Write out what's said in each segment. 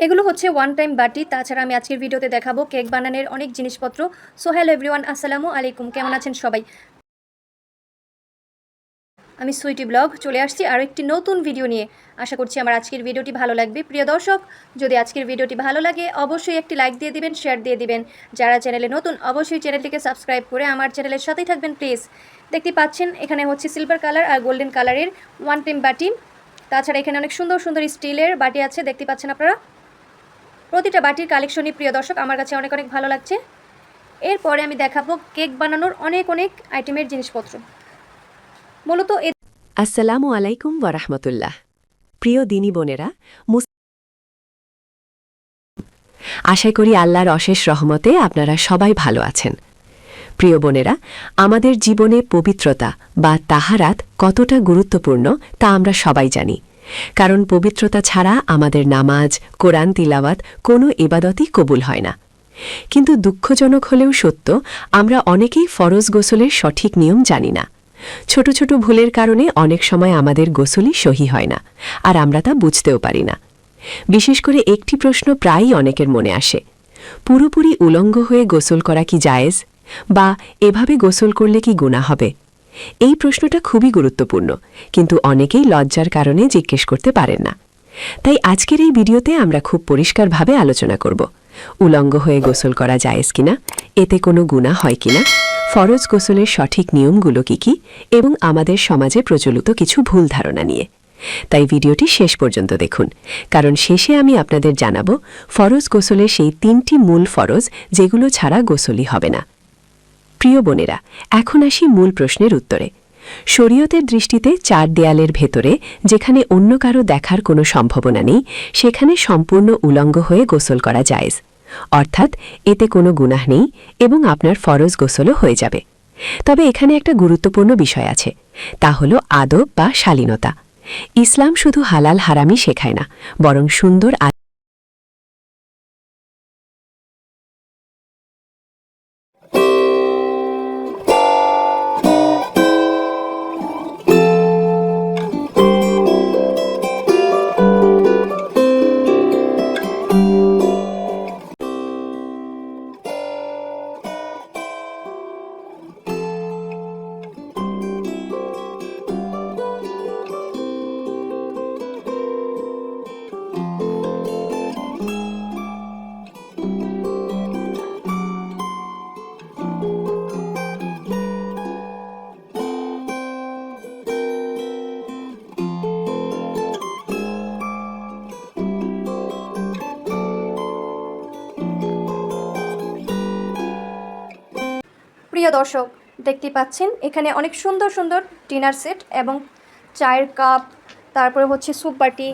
এগুলো হচ্ছে one time বাটি। তাছাড়া আমি আজকের ভিডিওতে দেখাবো কেক বানানোর অনেক জিনিসপত্র। সো হ্যালো এভরিওয়ান, আসসালামু আলাইকুম, কেমন আছেন সবাই? আমি সুইটি ব্লগ চলে আসছি আরও একটি নতুন ভিডিও নিয়ে। আশা করছি আমার আজকের ভিডিওটি ভালো লাগবে। প্রিয় দর্শক, যদি আজকের ভিডিওটি ভালো লাগে অবশ্যই একটি লাইক দিয়ে দিবেন, শেয়ার দিয়ে দিবেন। যারা চ্যানেলে নতুন অবশ্যই চ্যানেলটিকে সাবস্ক্রাইব করে আমার চ্যানেলের সাথেই থাকবেন প্লিজ। দেখতে পাচ্ছেন এখানে হচ্ছে সিলভার কালার আর গোল্ডেন কালারের ওয়ান টাইম বাটি। তাছাড়া এখানে অনেক সুন্দর সুন্দর স্টিলের বাটি আছে, দেখতে পাচ্ছেন আপনারা। প্রতিটা বাটির কালেকশনই প্রিয় দর্শক আমার কাছে অনেক অনেক ভালো লাগছে। এরপরে আমি দেখাবো কেক বানানোর অনেক অনেক আইটেমের জিনিসপত্র। মূলত আসসালামু আলাইকুম ওয়ারাহমাতুল্লাহ। প্রিয় দিনী বোনেরা, আশা করি আল্লাহর অশেষ রহমতে আপনারা সবাই ভালো আছেন। প্রিয় বোনেরা, আমাদের জীবনে পবিত্রতা বা তাহারাত কতটা গুরুত্বপূর্ণ তা আমরা সবাই জানি। কারণ পবিত্রতা ছাড়া আমাদের নামাজ, কোরআন তিলাওয়াত কোনো ইবাদতই কবুল হয় না। কিন্তু দুঃখজনক হলেও সত্য, আমরা অনেকেই ফরজ গোসলের সঠিক নিয়ম জানি না। ছোট ছোট ভুলের কারণে অনেক সময় আমাদের গোসলই সহি হয় না, আর আমরা তা বুঝতেও পারি না। বিশেষ করে একটি প্রশ্ন প্রায়ই অনেকের মনে আসে, পুরোপুরি উলঙ্গ হয়ে গোসল করা কি জায়েজ, বা এভাবে গোসল করলে কি গুনাহ হবে? এই প্রশ্নটা খুবই গুরুত্বপূর্ণ, কিন্তু অনেকেই লজ্জার কারণে জিজ্ঞেস করতে পারেন না। তাই আজকের এই ভিডিওতে আমরা খুব পরিষ্কারভাবে আলোচনা করব উলঙ্গ হয়ে গোসল করা জায়েজ কিনা, এতে কোনো গুনাহ হয় কিনা, ফরজ গোসলের সঠিক নিয়মগুলো কী কী, এবং আমাদের সমাজে প্রচলিত কিছু ভুল ধারণা নিয়ে। তাই ভিডিওটি শেষ পর্যন্ত দেখুন, কারণ শেষে আমি আপনাদের জানাবো ফরজ গোসলের সেই 3টি মূল ফরজ যেগুলো ছাড়া গোসলই হবে না। প্রিয় বোনেরা, এখন আসি মূল প্রশ্নের উত্তরে। শরীয়তের দৃষ্টিতে 4 দেয়ালের ভেতরে যেখানে অন্য কারো দেখার কোনো সম্ভাবনা নেই, সেখানে সম্পূর্ণ উলঙ্গ হয়ে গোসল করা জায়েজ, অর্থাৎ এতে কোনো গুনাহ নেই এবং আপনার ফরজ গোসলও হয়ে যাবে। তবে এখানে একটা গুরুত্বপূর্ণ বিষয় আছে, তা হলো আদব বা শালীনতা। ইসলাম শুধু হালাল হারামই শেখায় না, বরং সুন্দর প্রিয় দর্শক, দেখতে পাচ্ছেন এখানে অনেক সুন্দর সুন্দর ডিনার সেট এবং চায়ের কাপ, তারপরে হচ্ছে স্যুপ বাটি,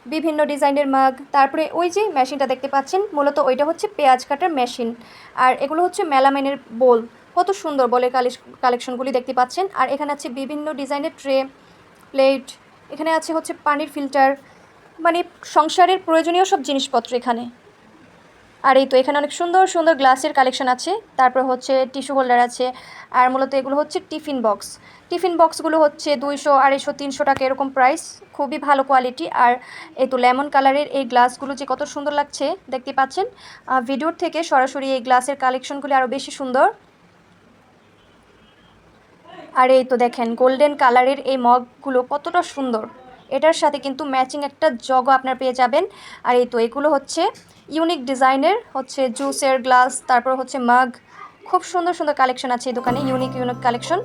বিভিন্ন ডিজাইনের মাগ, তারপরে ওই যে মেশিনটা দেখতে পাচ্ছেন, মূলত ওইটা হচ্ছে পেঁয়াজ কাটার মেশিন। আর এগুলো হচ্ছে মেলামাইনের বোল। কত সুন্দর বলের কালেকশনগুলি দেখতে পাচ্ছেন। আর এখানে আছে বিভিন্ন ডিজাইনের ট্রে, প্লেট, এখানে আছে হচ্ছে পানির ফিল্টার, মানে সংসারের প্রয়োজনীয় সব জিনিসপত্র এখানে। আর এই তো এখানে অনেক সুন্দর সুন্দর গ্লাসের কালেকশন আছে, তারপর হচ্ছে টিস্যু হোল্ডার আছে। আর মূলত এগুলো হচ্ছে টিফিন বক্স। টিফিন বক্সগুলো হচ্ছে 200, 250, 300 টাকা এরকম প্রাইস, খুবই ভালো কোয়ালিটি। আর এই তো লেমন কালারের এই গ্লাসগুলো যে কত সুন্দর লাগছে দেখতে পাচ্ছেন। ভিডিওর থেকে সরাসরি এই গ্লাসের কালেকশনগুলি আরও বেশি সুন্দর। আর এই তো দেখেন গোল্ডেন কালারের এই মগগুলো কতটা সুন্দর, এটার সাথে কিন্তু ম্যাচিং একটা জগও আপনার পেয়ে যাবেন। আর এই তো এগুলো হচ্ছে ইউনিক ডিজাইনের হচ্ছে জুসের গ্লাস, তারপর হচ্ছে মাগ। খুব সুন্দর সুন্দর কালেকশন আছে এই দোকানে, ইউনিক ইউনিক কালেকশন।